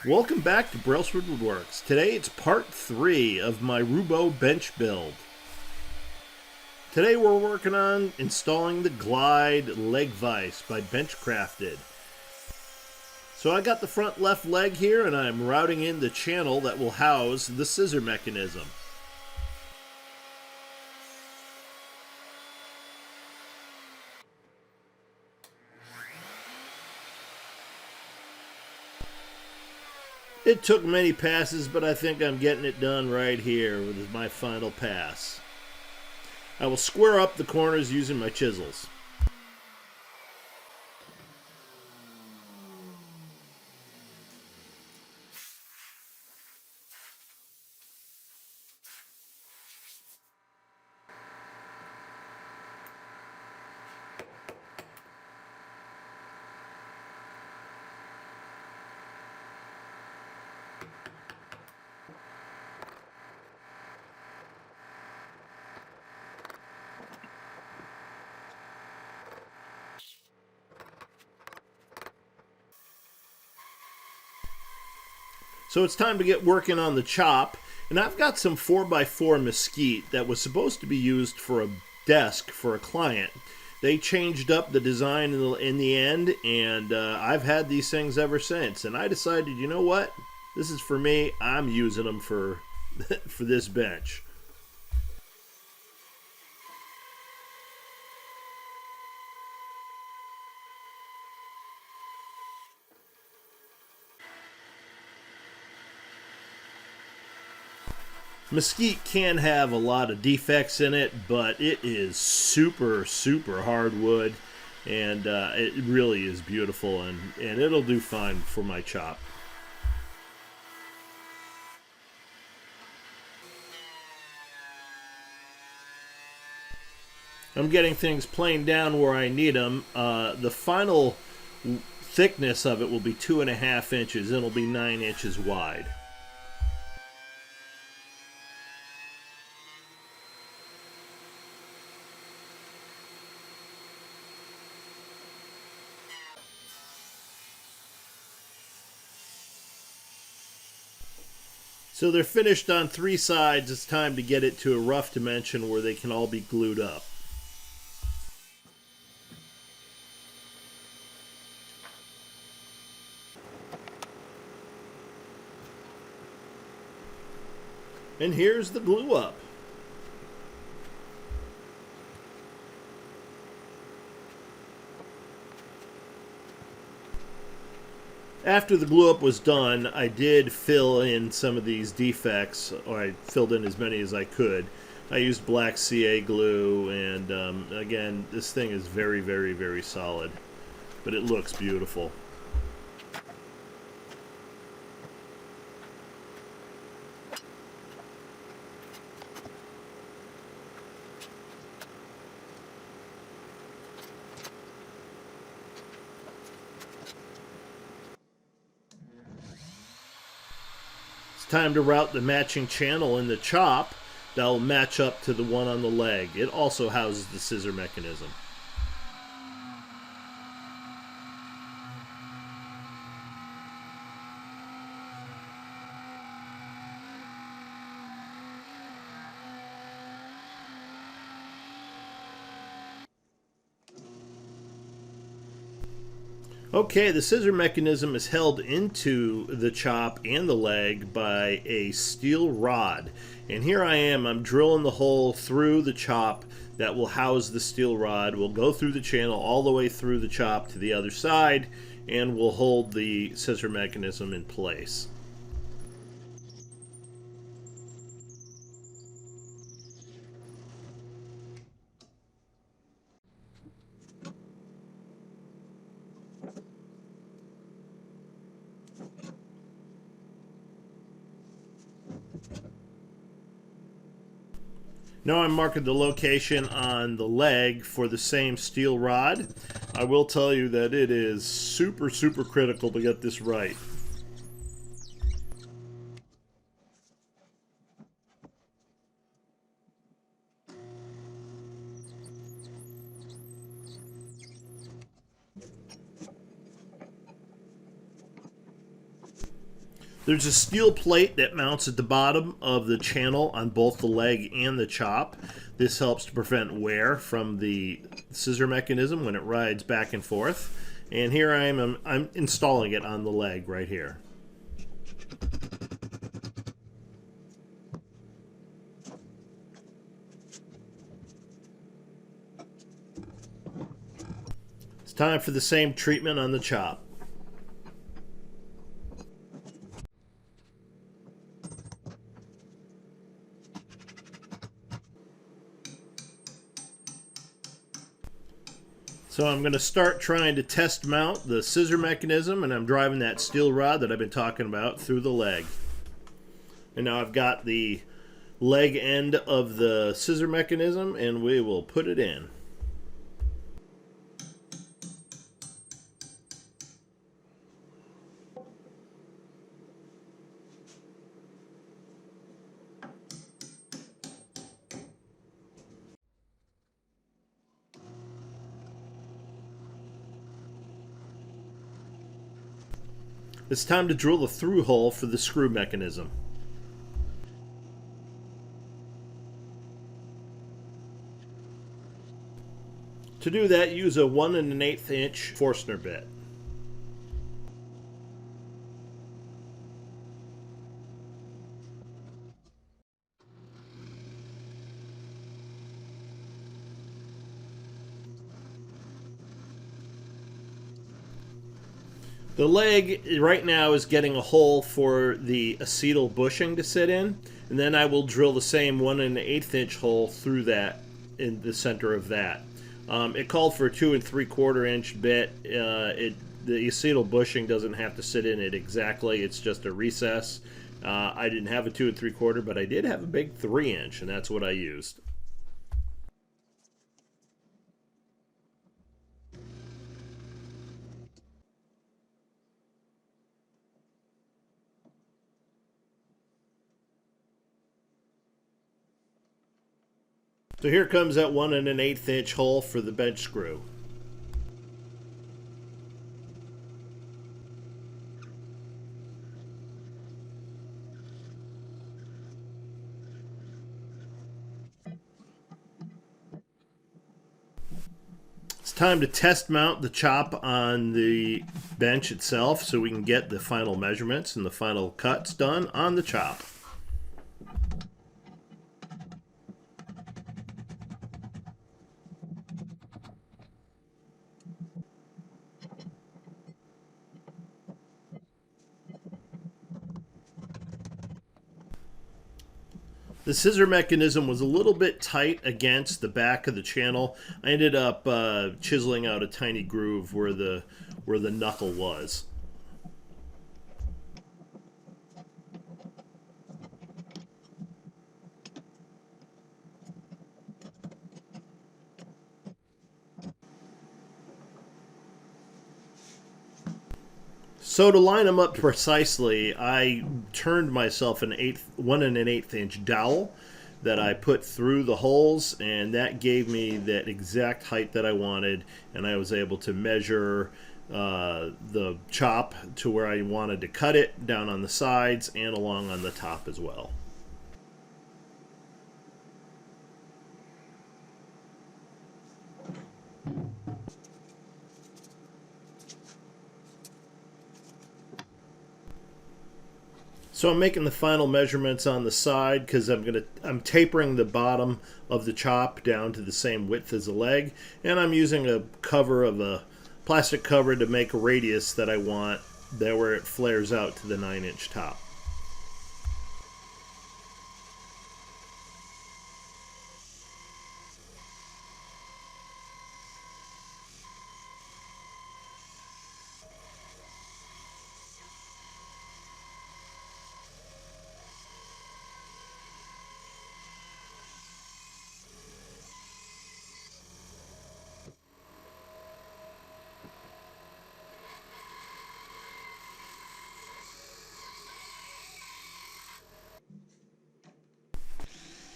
Welcome back to Brailsford Woodworks. Today it's part 3 of my Roubo bench build. Today we're working on installing the Glide leg vise by Benchcrafted. So I got the front left leg here and I'm routing in the channel that will house the scissor mechanism. It took many passes, but I think I'm getting it done right here with my final pass. I will square up the corners using my chisels. So it's time to get working on the chop, and I've got some 4x4 mesquite that was supposed to be used for a desk for a client. They changed up the design in the end, and I've had these things ever since. And I decided, you know what? This is for me. I'm using them for this bench. Mesquite can have a lot of defects in it, but it is super hardwood, and it really is beautiful, and it'll do fine for my chop. I'm getting things planed down where I need them. The final thickness of it will be 2.5 inches, and it'll be 9 inches wide. So they're finished on 3 sides. It's time to get it to a rough dimension where they can all be glued up. And here's the glue up. After the glue up was done, I did fill in some of these defects, or I filled in as many as I could. I used black CA glue, and again, this thing is very solid, but it looks beautiful. It's time to route the matching channel in the chop that will match up to the one on the leg. It also houses the scissor mechanism. Okay, the scissor mechanism is held into the chop and the leg by a steel rod. And here I am, I'm drilling the hole through the chop that will house the steel rod. We'll go through the channel all the way through the chop to the other side, and we'll hold the scissor mechanism in place. Now I'm marking the location on the leg for the same steel rod. I will tell you that it is super critical to get this right. There's a steel plate that mounts at the bottom of the channel on both the leg and the chop. This helps to prevent wear from the scissor mechanism when it rides back and forth. And here I'm installing it on the leg right here. It's time for the same treatment on the chop. So I'm going to start trying to test mount the scissor mechanism, and I'm driving that steel rod that I've been talking about through the leg. And now I've got the leg end of the scissor mechanism, and we will put it in. It's time to drill the through hole for the screw mechanism. To do that, use a 1 1/8 inch Forstner bit. The leg right now is getting a hole for the acetal bushing to sit in, and then I will drill the same 1 1/8 inch hole through that in the center of that. It called for a 2 3/4 inch bit. The acetal bushing doesn't have to sit in it exactly, it's just a recess. I didn't have a 2 3/4, but I did have a big 3 inch, and that's what I used. So here comes that 1 1/8 inch hole for the bench screw. It's time to test mount the chop on the bench itself so we can get the final measurements and the final cuts done on the chop. The scissor mechanism was a little bit tight against the back of the channel. I ended up chiseling out a tiny groove where the knuckle was. So to line them up precisely, I turned myself an 1 1/8 inch dowel that I put through the holes, and that gave me that exact height that I wanted, and I was able to measure the chop to where I wanted to cut it, down on the sides and along on the top as well. So I'm making the final measurements on the side because I'm tapering the bottom of the chop down to the same width as the leg, and I'm using a cover of a plastic cover to make a radius that I want there where it flares out to the 9-inch top.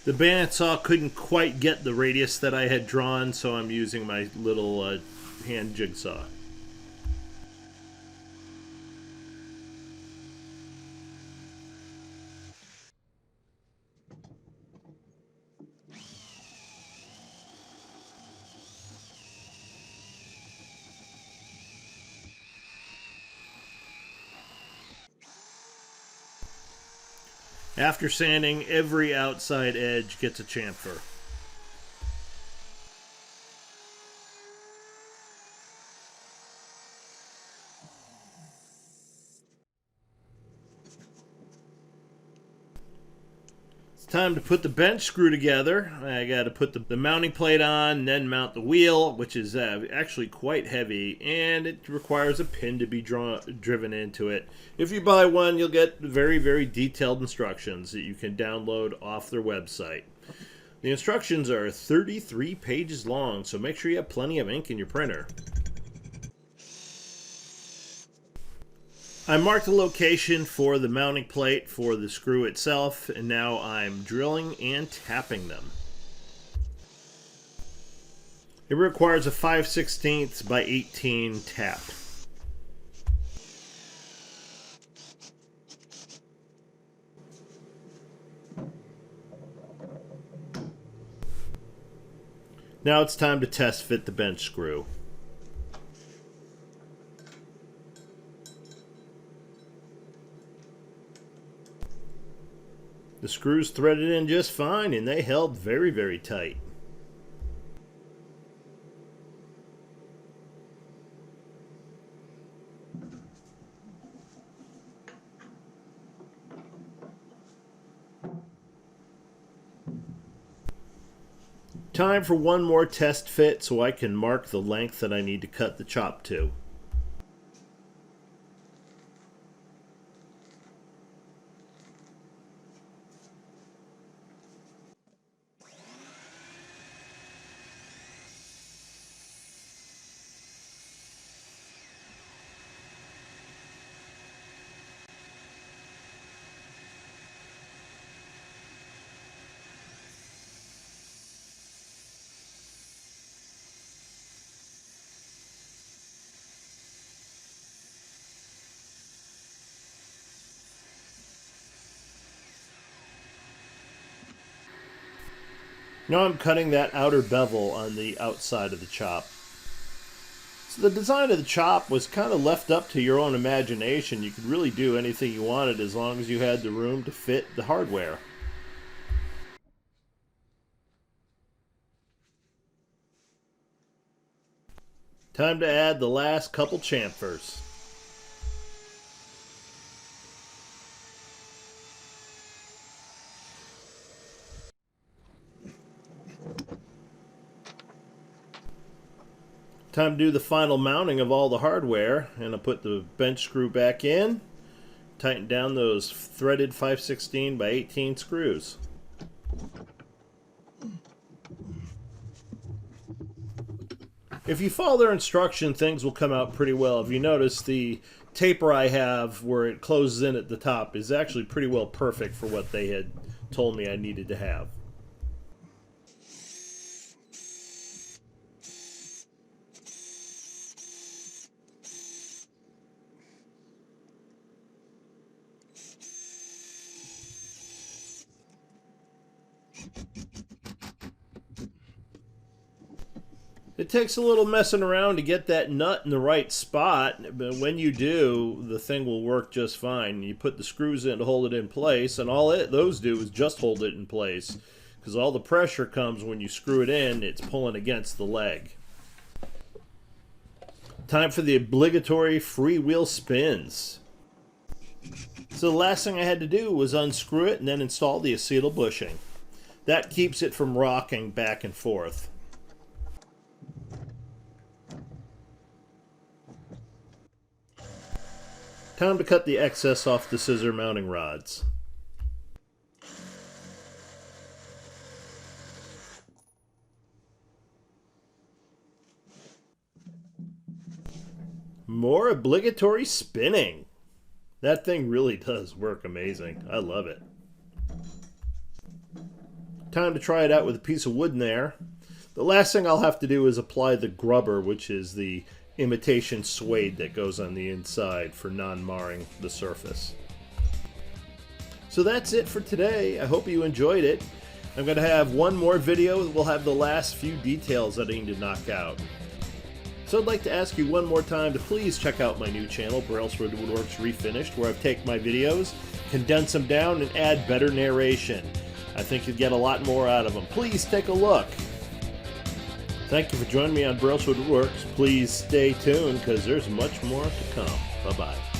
The bandsaw couldn't quite get the radius that I had drawn, so I'm using my little hand jigsaw. After sanding, every outside edge gets a chamfer. Time to put the bench screw together. I got to put the mounting plate on, then mount the wheel, which is actually quite heavy, and it requires a pin to be driven into it. If you buy one, you'll get very, very detailed instructions that you can download off their website. The instructions are 33 pages long, so make sure you have plenty of ink in your printer. I marked the location for the mounting plate for the screw itself, and now I'm drilling and tapping them. It requires a 5/16 by 18 tap. Now it's time to test fit the bench screw. The screws threaded in just fine, and they held very, very tight. Time for one more test fit so I can mark the length that I need to cut the chop to. Now I'm cutting that outer bevel on the outside of the chop. So the design of the chop was kind of left up to your own imagination. You could really do anything you wanted as long as you had the room to fit the hardware. Time to add the last couple chamfers. Time to do the final mounting of all the hardware, and I'll put the bench screw back in, tighten down those threaded 5/16 by 18 screws. If you follow their instruction, things will come out pretty well. If you notice, the taper I have where it closes in at the top is actually pretty well perfect for what they had told me I needed to have. It takes a little messing around to get that nut in the right spot, but when you do, the thing will work just fine. You put the screws in to hold it in place, and all those do is just hold it in place, because all the pressure comes when you screw it in, it's pulling against the leg. Time for the obligatory freewheel spins. So the last thing I had to do was unscrew it and then install the acetal bushing. That keeps it from rocking back and forth. Time to cut the excess off the scissor mounting rods. More obligatory spinning. That thing really does work amazing. I love it. Time to try it out with a piece of wood in there. The last thing I'll have to do is apply the grubber, which is the imitation suede that goes on the inside for non-marring the surface. So that's it for today. I hope you enjoyed it. I'm going to have one more video that will have the last few details that I need to knock out. So I'd like to ask you one more time to please check out my new channel, Braillerswood Woodworks Refinished, where I've taken my videos, condensed them down, and add better narration. I think you'd get a lot more out of them. Please take a look. Thank you for joining me on Braillerswood Woodworks. Please stay tuned because there's much more to come. Bye-bye.